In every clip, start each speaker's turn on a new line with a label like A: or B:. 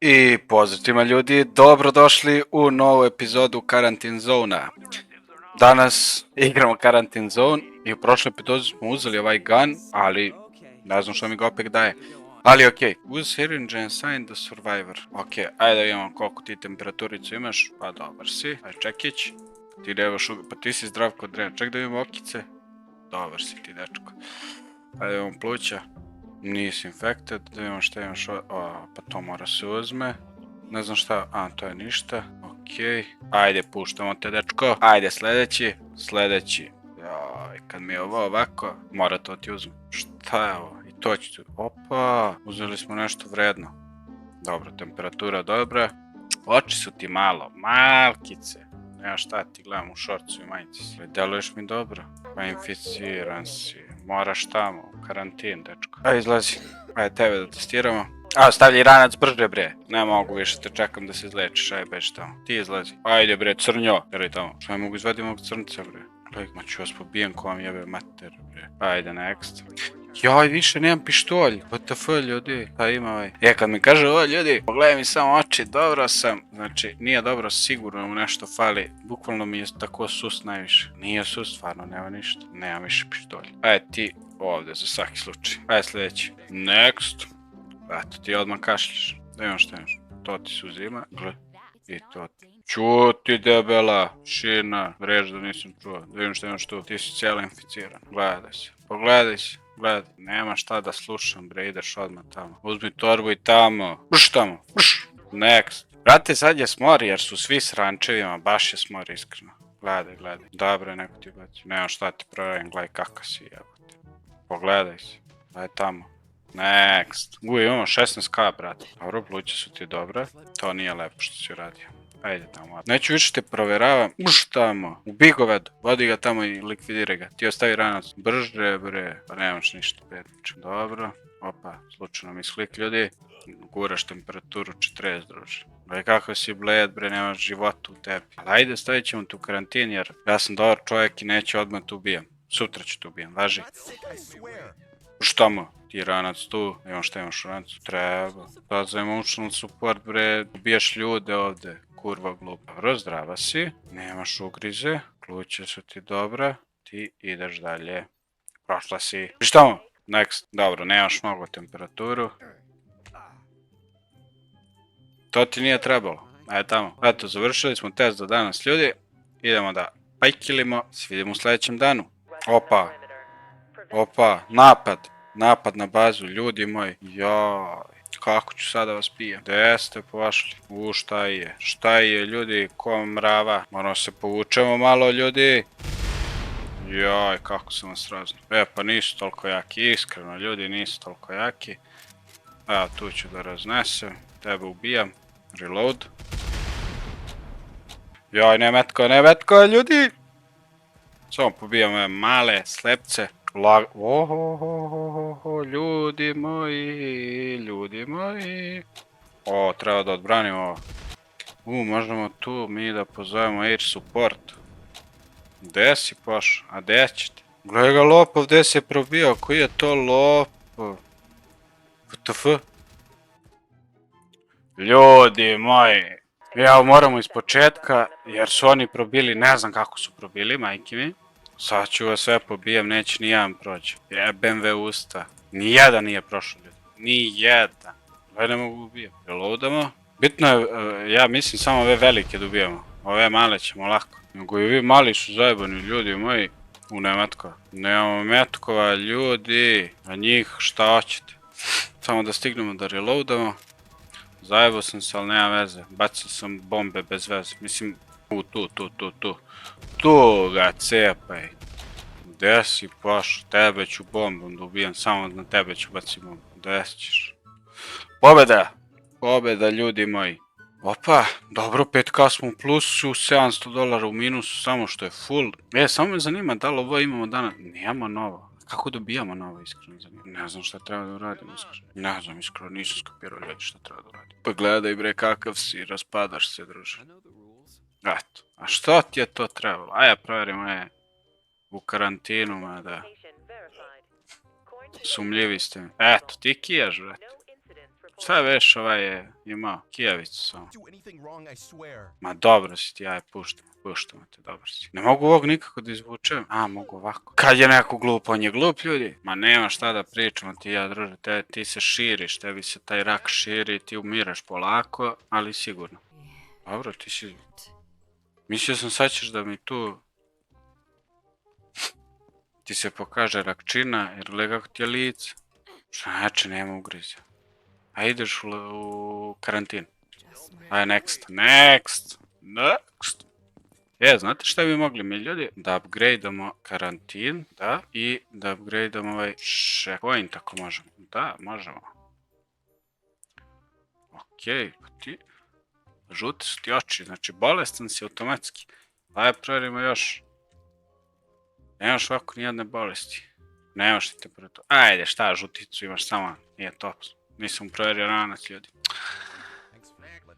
A: I pozdrav svima ljudi, dobrodošli u novu epizodu Quarantine Zona. Danas igramo Quarantine Zone i u prošloj epizodi smo uzeli ovaj gun, ali ne znam što mi ga opet daje. Ali okej, use syringe and sign the survivor. Okej, ajde da vidimo koliko ti temperaturicu imaš, pa dobar si, aj čekić. Ti nemaš pa ti si zdrav kod drena, ček da vidimo okice. Dobar si ti dečko. Ajde da vidimo pluća. Nisi infected, da vidimo šta imaš, pa to mora se uzme. Ne znam šta, to je ništa, okej. Ajde, puštamo te dečko, ajde sljedeći. Joj, kad mi je ovo ovako, mora to ti uzmem. Šta je ovo? I to ću, opa, uzeli smo nešto vredno. Dobro, temperatura dobra. Oči su ti malo, malkice. Nema šta ti gledam u šorcu i majici. Deluješ mi dobro. Pa inficiran si. Moraš tamo, u karantin, dečko. Ajde, izlazi. Ajde, tebe da testiramo. Stavljaj ranac brže, bre. Ne mogu više, te čekam da se izlečiš. Ajde, beži tamo. Ti izlazi. Ajde, bre, crnjo. Jeraj tamo. Što ne mogu izvaditi mog crnca, bre. Ma ću vas pobijem ko vam jebe mater, bre. Ajde, next. Joj, više nemam pištolj. WTF, ljudi. Pa ima ovaj. Kad mi kaže ovo, ljudi, pogledaj mi samo oči, dobro sam. Znači, nije dobro, sigurno mu nešto fali. Bukvalno mi je tako sus najviše. Nije sus, stvarno, nema ništa. Nemam više pištolj. Ajde, ti ovdje, za svaki slučaj. Ajde, sljedeći. Next. Eto, ti odmah kašljiš. Da imam šta imaš. To ti se uzima. Gle. I to ti. Čuti, debela. Šina. Reč da nisam čuo. Da vidim šta imaš tu. Ti si cijela inficiran. Gledaj se. Pogledaj se. Gledaj. Nema šta da slušam, bre. Ideš odmah tamo. Uzmi torbu i tamo. Brš tamo. Brš. Next. Brate, sad je smor jer su svi s rančevima. Baš je smor, iskreno. Gledaj. Dobro, neko ti baci. Nema šta ti proverim. Gledaj kakav si, jebote. Pogledaj se. Gledaj tamo. Next. Imamo 16k, brate. Dobro, pluće su ti dobre. To nije lepo što si uradio. Ajde tamo. Neću više te provjeravam. Uš tamo. Ubij go vedu. Vodi ga tamo i likvidiraj ga. Ti ostavi ranac. Brže, bre. Pa nemaš ništa, petniče. Dobro. Opa, slučajno mi slik, ljudi. Guraš temperaturu 40, druže. Bre, kakav si bled, bre, nemaš života u tebi. Ali ajde, stavit ćemo tu karantin, jer ja sam dobar čovjek i neću odmah te ubijam. Sutra ću te ubijam, važi. Uš tamo. Ti ranac tu, imam šta imaš u rancu? Treba. Da za emotional support, bre, ubijaš ljude ovdje. Kurva glupa. Dobro, zdrava si. Nemaš ugrize. Kluće su ti dobra. Ti ideš dalje. Prošla si. Viš tamo? Next. Dobro, nemaš mnogo temperaturu. To ti nije trebalo. Ajde tamo. Eto, završili smo test za danas, ljudi. Idemo da pajkilimo. Se vidimo u sljedećem danu. Opa, napad na bazu, ljudi moji. Joj, kako ću sada vas pijem? Gdje ste pošli? Šta je, ljudi, ko mrava? Moramo se povučemo malo, ljudi. Joj, kako sam vas razno. Pa nisu toliko jaki, iskreno, ljudi, nisu toliko jaki. Evo, tu ću da raznesem. Tebe ubijam. Reload. Joj, ne metko, ljudi! Samo pobijam ove male slepce. Ljudi moji. Treba da odbranimo ovo. Možemo tu mi da pozovemo air support. Gde si pošao? A gde ćete? Gledaj ga lopov, gde se probio? Koji je to lopov? WTF? Ljudi moji. Ja moramo iz početka, jer su oni probili, ne znam kako su probili, majke mi. Sad ću vas sve pobijem, neće ni jedan proći. Jebem ve usta. Nijedan nije prošao, ljudi. Nijedan. Ove ne mogu ubijati. Reloadamo. Bitno je, ja mislim samo ove velike da ubijemo. Ove male ćemo lako. Nego i vi mali su zajebani, ljudi moji. Nema metkova. Nemamo metkova, ljudi. A njih šta hoćete? Samo da stignemo da reloadamo. Zajebao sam se, ali nema veze. Bacio sam bombe bez veze. Mislim, tu. Tu ga cepaj. Gde si pošao? Tebe ću bombom da ubijam, samo na tebe ću baciti bombu. Gde ćeš? Pobjeda, ljudi moji. Opa, dobro, 5k smo u plusu, $700 u minusu, samo što je full. Samo me zanima da li ovo imamo danas. Nijemo novo. Kako dobijamo novo, iskreno zanima? Ne znam šta treba da uradim, iskreno. Ne znam, iskreno, nisam skapirao, ljudi, šta treba da uradim. Pa gledaj, bre, kakav si, raspadaš se, druže. Eto, a što ti je to trebalo? Ajde, provjerimo u karantinu, da. Sumljivi ste mi. Eto, ti kijaš, brate. Šta veš, ovaj je imao kijavicu samo. Ma dobro si ti, aj puštamo te, dobro si. Ne mogu ovog nikako da izvučem, a mogu ovako. Kad je neko glup, on je glup, ljudi. Ma nema šta da pričamo ti ja, druže, ti se širiš, tebi se taj rak širi, ti umiraš polako, ali sigurno. Dobro, ti si... Mislio sam sad ćeš da mi tu... Ti se pokaže rakčina, jer gle kako ti je lice. Što znači nema ugrize. A ideš u karantin. Aj, next. Znate šta bi mogli mi ljudi? Da upgradeamo karantin, da, i da upgradeamo ovaj checkpoint ako možemo. Da, možemo. Okej, pa ti... Žute su ti oči, znači bolestan si automatski. Ajde, provjerimo još. Nemaš ovako nijedne bolesti. Nemaš ti temperaturu. Ajde, šta, žuticu imaš samo, nije top. Nisam provjerio ranac, ljudi.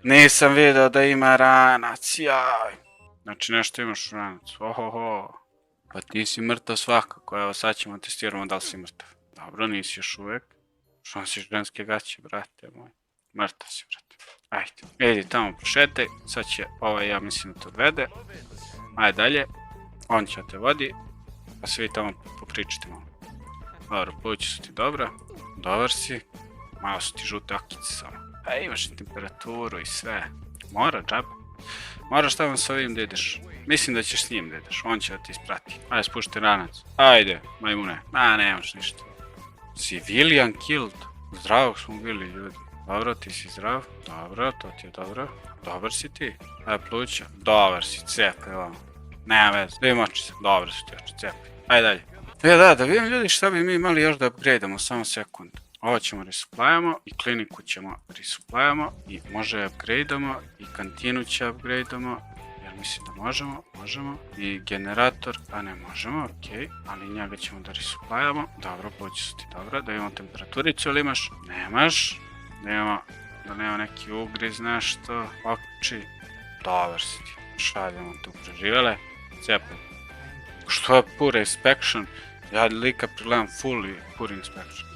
A: Nisam vidio da ima ranac, jaj. Znači nešto imaš u ranacu, ohoho. Pa ti si mrtav svakako, evo sad ćemo testiramo da li si mrtav. Dobro, nisi još uvijek. Što nosiš ženske gaće, brate moj. Mrtav si, brate. Ajde, idi tamo prošetaj, sad će ovaj, ja mislim da te odvede. Ajde dalje, on će te vodi, pa svi tamo popričite malo. Dobro, pluća su ti dobra, dobar si, malo su ti žute okice samo. Pa imaš i temperaturu i sve, mora džaba. Moraš tamo s ovim da ideš, mislim da ćeš s njim da ideš, on će da ti isprati. Ajde, spušti ranac, ajde, majmune, nemaš ništa. Civilian killed, zdravog smo bili ljudi. Dobro, ti si zdrav, dobro, to ti je dobro, dobar si ti, ajde pluća, dobar si, cepaj vam, nema veze, da im oči se, dobro su ti oči, cepaj, ajde dalje. Da vidim ljudi šta bi mi imali još da upgradeamo, samo sekund. Ovo ćemo resupplyamo i kliniku ćemo resupplyamo i može upgradeamo i kantinu će upgradeamo, jer mislim da možemo, i generator, a ne možemo, okej, ali njega ćemo da resupplyamo, dobro, pluća su ti dobro, da imamo temperaturicu ili imaš, nemaš. Da nema neki ugriz nešto, oči, dobar si ti, šaljamo tu preživele, cijepaj. Što je pure inspection? Ja lika pregledam full i pure inspection.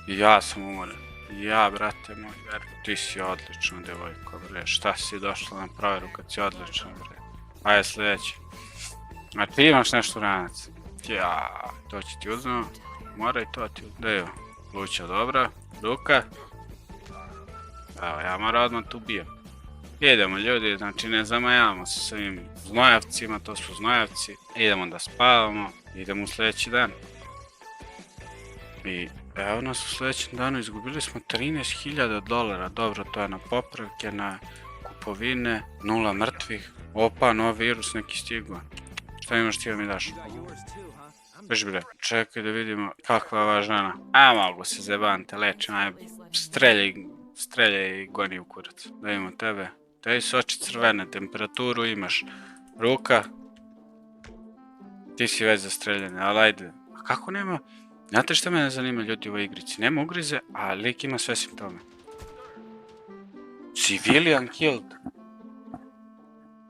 A: I ja sam umoren, ja brate moj, ti si odlična devojko bre, šta si došla na provjeru kad si odlična bre. Ajde sljedeći. A ti imaš nešto ranac? Ja, to će ti uzmemo, mora i to ti uzmemo. Da je, pluća dobra, ruka. Evo, ja moram odmah tu ubijem. Idemo ljudi, znači ne zamajavamo se s ovim znojavcima, to su znojavci. Idemo da spavamo, idemo u sljedeći dan. I evo nas u sljedećem danu, izgubili smo $13,000, dobro, to je na popravke, na kupovine, 0 mrtvih. Opa, novi virus neki stigao. Šta imaš ti da mi daš? Viš bre, čekaj da vidimo kakva je ova žena. A mogu se zeban, te lečem, aj streljaj i goni u kurac. Da vidimo tebe. Tebi su oči crvene, temperaturu imaš. Ruka. Ti si već za streljanje, ali ajde. A kako nema? Znate šta mene zanima ljudi u ovoj igrici? Nema ugrize, a lik ima sve simptome. Civilian killed.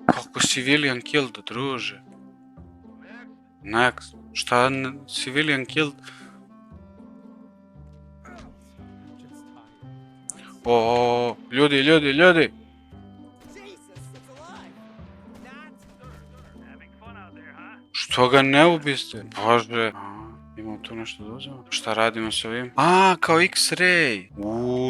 A: Kako civilian killed, druže? Next. Šta civilian killed? O, ljudi! Što ga ne ubiste? Bože. Imamo tu nešto da uzmemo? Šta radimo s ovim? A, kao X-ray!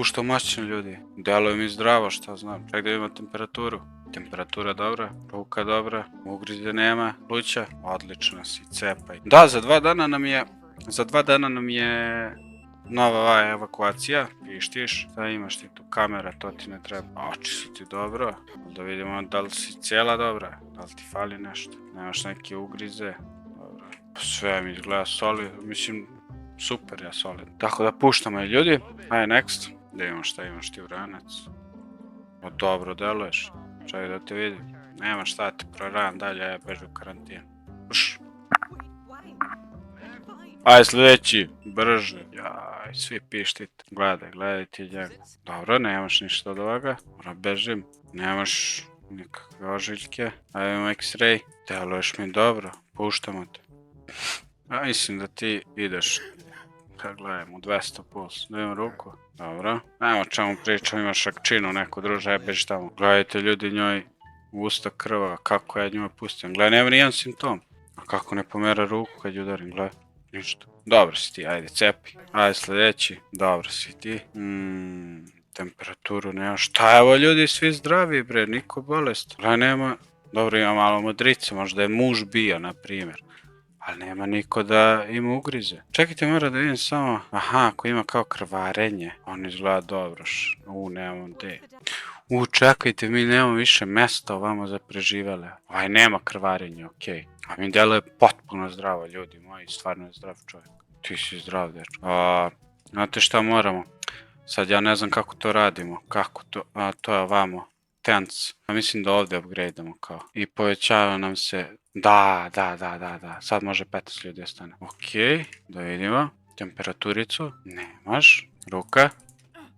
A: Što mašćino ljudi. Deluje mi zdravo, šta znam. Ček da imamo temperaturu. Temperatura dobra, ruka dobra, ugrize nema, pluća, odlično si, cepaj. Da, za 2 dana nam je nova evakuacija, pištiš, šta imaš ti tu, kamera, to ti ne treba, oči su ti dobro, da vidimo da li si cijela dobra, da li ti fali nešto, nemaš neke ugrize, dobro, sve mi izgleda solid, mislim, super ja solid. Tako da puštamo i ljudi, ajde next, da vidimo šta imaš ti u ranac, dobro deluješ. Čaj da te vidim. Nema šta te proram dalje, ja bežu u karantin. Uš. Aj sljedeći, brže. Jaj, svi pištite. Gledaj ti njega. Dobro, nemaš ništa od ovoga. Mora bežim. Nemaš nikakve ožiljke. Ajde imamo X-ray. Deluješ mi dobro. Puštamo te. Ja mislim da ti ideš Kad gledamo, 200 puls. Dajem ruku. Dobro. Ajmo čemu pričam, ima šakčinu neku druže, beži tamo. Gledajte ljudi njoj u usta krva, kako ja njoj pustim. Gledaj, nema nijedan simptom. A kako ne pomera ruku kad ju udarim, gledaj. Ništa. Dobro si ti, ajde cepi. Ajde sljedeći. Dobro si ti. Temperaturu nema. Šta evo ljudi, svi zdravi bre, niko bolest. Gledaj, nema. Dobro, ima malo modrice, možda je muž bio, na primjer. Ali nema niko da ima ugrize. Čekajte, mora da vidim samo... Aha, ako ima kao krvarenje. On izgleda dobro. Nemamo gdje. Čekajte, mi nemamo više mesta ovamo za preživele. Nema krvarenja, okej. A mi djeluje potpuno zdravo, ljudi moji. Stvarno je zdrav čovjek. Ti si zdrav, dečko. Znate šta moramo? Sad ja ne znam kako to radimo. Kako to... to je ovamo. Tense. Mislim da ovdje upgradeamo kao. I povećava nam se... Da. Sad može 15 ljudi ostane. Okej, da vidimo. Temperaturicu. Nemaš. Ruka.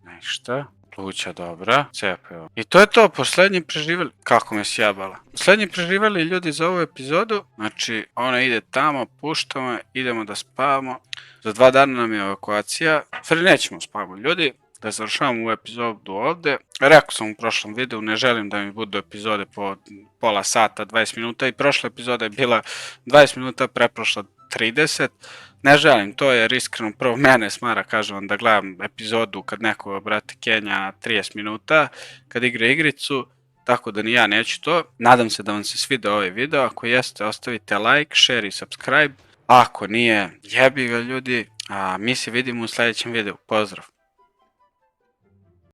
A: Ništa. Pluća dobra. CPO. I to je to. Posljednji preživjeli. Kako me sjebala. Posljednji preživjeli ljudi za ovu epizodu. Znači, ona ide tamo, puštamo, idemo da spavamo. Za 2 dana nam je evakuacija. Sve nećemo spavamo ljudi. Da završavam ovu epizodu ovdje. Rekao sam u prošlom videu, ne želim da mi budu epizode po pola sata, 20 minuta i prošla epizoda je bila 20 minuta, preprošla 30. Ne želim to jer iskreno prvo mene smara, kažem vam, da gledam epizodu kad neko, brate, Kenja 30 minuta, kad igra igricu, tako da ni ja neću to. Nadam se da vam se svidio ovaj video, ako jeste ostavite like, share i subscribe, ako nije jebi ga ljudi, a mi se vidimo u sljedećem videu, pozdrav!